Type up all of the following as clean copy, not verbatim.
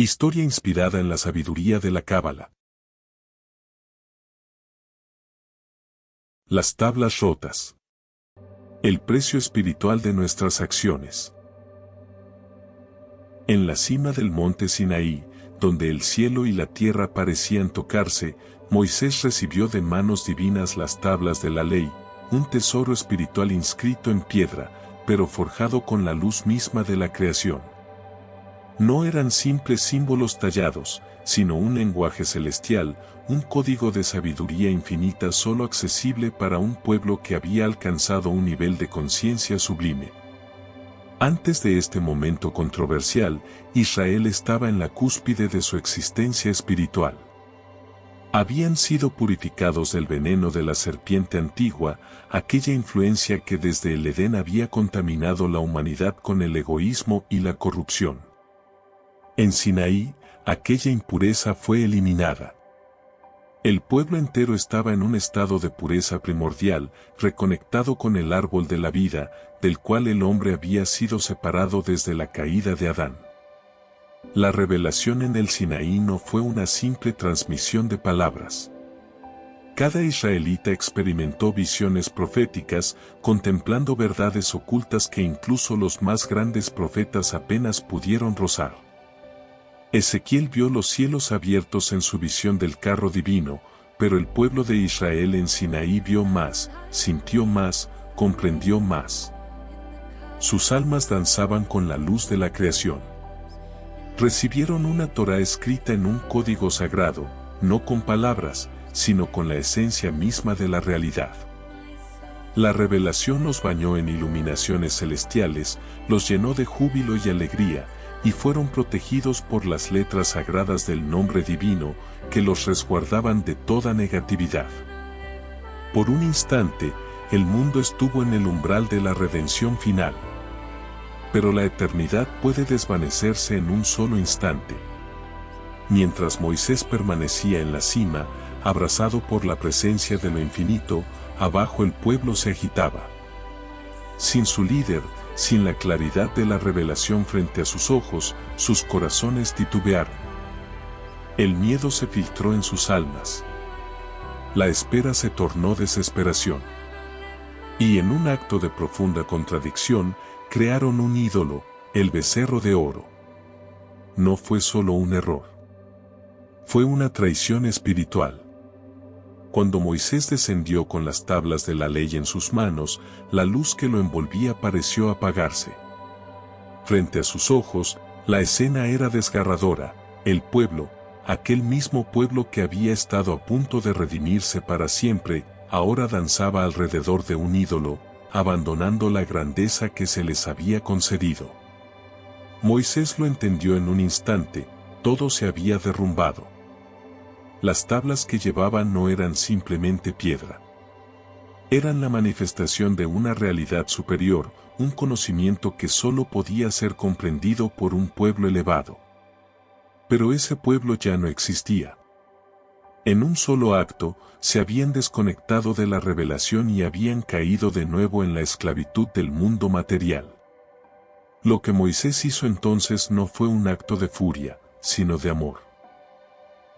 Historia inspirada en la sabiduría de la Cábala. Las tablas rotas. El precio espiritual de nuestras acciones. En la cima del monte Sinaí, donde el cielo y la tierra parecían tocarse, Moisés recibió de manos divinas las tablas de la ley, un tesoro espiritual inscrito en piedra, pero forjado con la luz misma de la creación. No eran simples símbolos tallados, sino un lenguaje celestial, un código de sabiduría infinita solo accesible para un pueblo que había alcanzado un nivel de conciencia sublime. Antes de este momento controversial, Israel estaba en la cúspide de su existencia espiritual. Habían sido purificados del veneno de la serpiente antigua, aquella influencia que desde el Edén había contaminado la humanidad con el egoísmo y la corrupción. En Sinaí, aquella impureza fue eliminada. El pueblo entero estaba en un estado de pureza primordial, reconectado con el árbol de la vida, del cual el hombre había sido separado desde la caída de Adán. La revelación en el Sinaí no fue una simple transmisión de palabras. Cada israelita experimentó visiones proféticas, contemplando verdades ocultas que incluso los más grandes profetas apenas pudieron rozar. Ezequiel vio los cielos abiertos en su visión del carro divino, pero el pueblo de Israel en Sinaí vio más, sintió más, comprendió más. Sus almas danzaban con la luz de la creación. Recibieron una Torá escrita en un código sagrado, no con palabras, sino con la esencia misma de la realidad. La revelación los bañó en iluminaciones celestiales, los llenó de júbilo y alegría, y fueron protegidos por las letras sagradas del nombre divino, que los resguardaban de toda negatividad. Por un instante, el mundo estuvo en el umbral de la redención final. Pero la eternidad puede desvanecerse en un solo instante. Mientras Moisés permanecía en la cima, abrazado por la presencia de lo infinito, abajo el pueblo se agitaba. Sin su líder, sin la claridad de la revelación frente a sus ojos, sus corazones titubearon. El miedo se filtró en sus almas. La espera se tornó desesperación. Y en un acto de profunda contradicción, crearon un ídolo, el becerro de oro. No fue solo un error. Fue una traición espiritual. Cuando Moisés descendió con las tablas de la ley en sus manos, la luz que lo envolvía pareció apagarse. Frente a sus ojos, la escena era desgarradora. El pueblo, aquel mismo pueblo que había estado a punto de redimirse para siempre, ahora danzaba alrededor de un ídolo, abandonando la grandeza que se les había concedido. Moisés lo entendió en un instante, todo se había derrumbado. Las tablas que llevaban no eran simplemente piedra. Eran la manifestación de una realidad superior, un conocimiento que solo podía ser comprendido por un pueblo elevado. Pero ese pueblo ya no existía. En un solo acto, se habían desconectado de la revelación y habían caído de nuevo en la esclavitud del mundo material. Lo que Moisés hizo entonces no fue un acto de furia, sino de amor.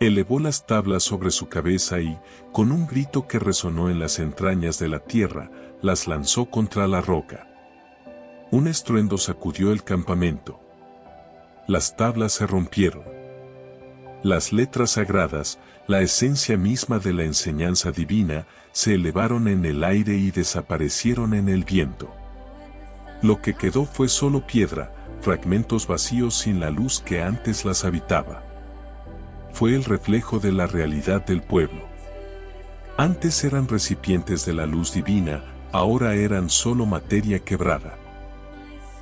Elevó las tablas sobre su cabeza y, con un grito que resonó en las entrañas de la tierra, las lanzó contra la roca. Un estruendo sacudió el campamento. Las tablas se rompieron. Las letras sagradas, la esencia misma de la enseñanza divina, se elevaron en el aire y desaparecieron en el viento. Lo que quedó fue solo piedra, fragmentos vacíos sin la luz que antes las habitaba. Fue el reflejo de la realidad del pueblo. Antes eran recipientes de la luz divina, ahora eran solo materia quebrada.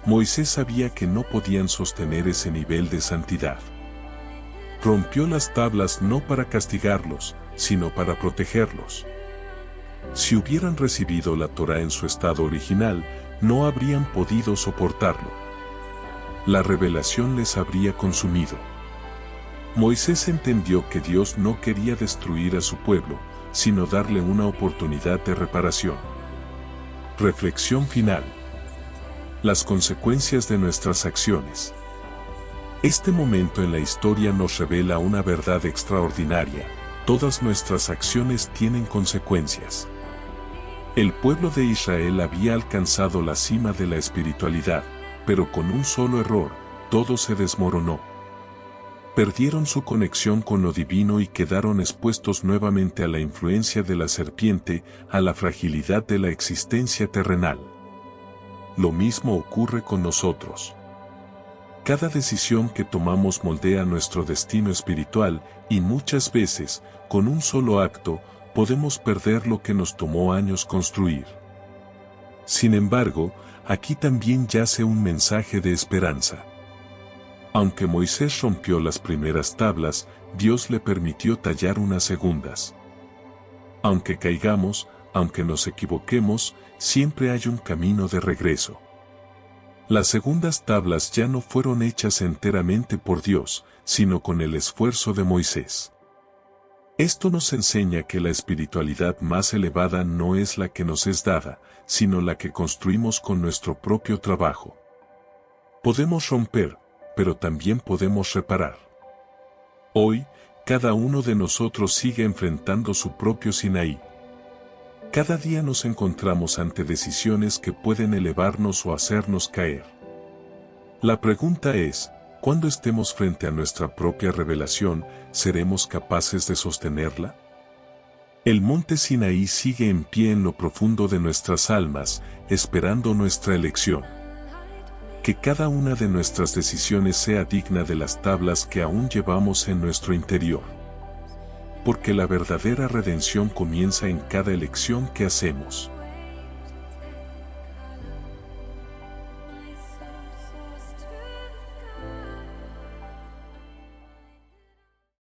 Moisés sabía que no podían sostener ese nivel de santidad. Rompió las tablas no para castigarlos, sino para protegerlos. Si hubieran recibido la Torá en su estado original, no habrían podido soportarlo. La revelación les habría consumido. Moisés entendió que Dios no quería destruir a su pueblo, sino darle una oportunidad de reparación. Reflexión final. Las consecuencias de nuestras acciones. Este momento en la historia nos revela una verdad extraordinaria: todas nuestras acciones tienen consecuencias. El pueblo de Israel había alcanzado la cima de la espiritualidad, pero con un solo error, todo se desmoronó. Perdieron su conexión con lo divino y quedaron expuestos nuevamente a la influencia de la serpiente, a la fragilidad de la existencia terrenal. Lo mismo ocurre con nosotros. Cada decisión que tomamos moldea nuestro destino espiritual, y muchas veces, con un solo acto, podemos perder lo que nos tomó años construir. Sin embargo, aquí también yace un mensaje de esperanza. Aunque Moisés rompió las primeras tablas, Dios le permitió tallar unas segundas. Aunque caigamos, aunque nos equivoquemos, siempre hay un camino de regreso. Las segundas tablas ya no fueron hechas enteramente por Dios, sino con el esfuerzo de Moisés. Esto nos enseña que la espiritualidad más elevada no es la que nos es dada, sino la que construimos con nuestro propio trabajo. Podemos romper, pero también podemos reparar. Hoy, cada uno de nosotros sigue enfrentando su propio Sinaí. Cada día nos encontramos ante decisiones que pueden elevarnos o hacernos caer. La pregunta es, cuando estemos frente a nuestra propia revelación, ¿seremos capaces de sostenerla? El monte Sinaí sigue en pie en lo profundo de nuestras almas, esperando nuestra elección. Que cada una de nuestras decisiones sea digna de las tablas que aún llevamos en nuestro interior. Porque la verdadera redención comienza en cada elección que hacemos.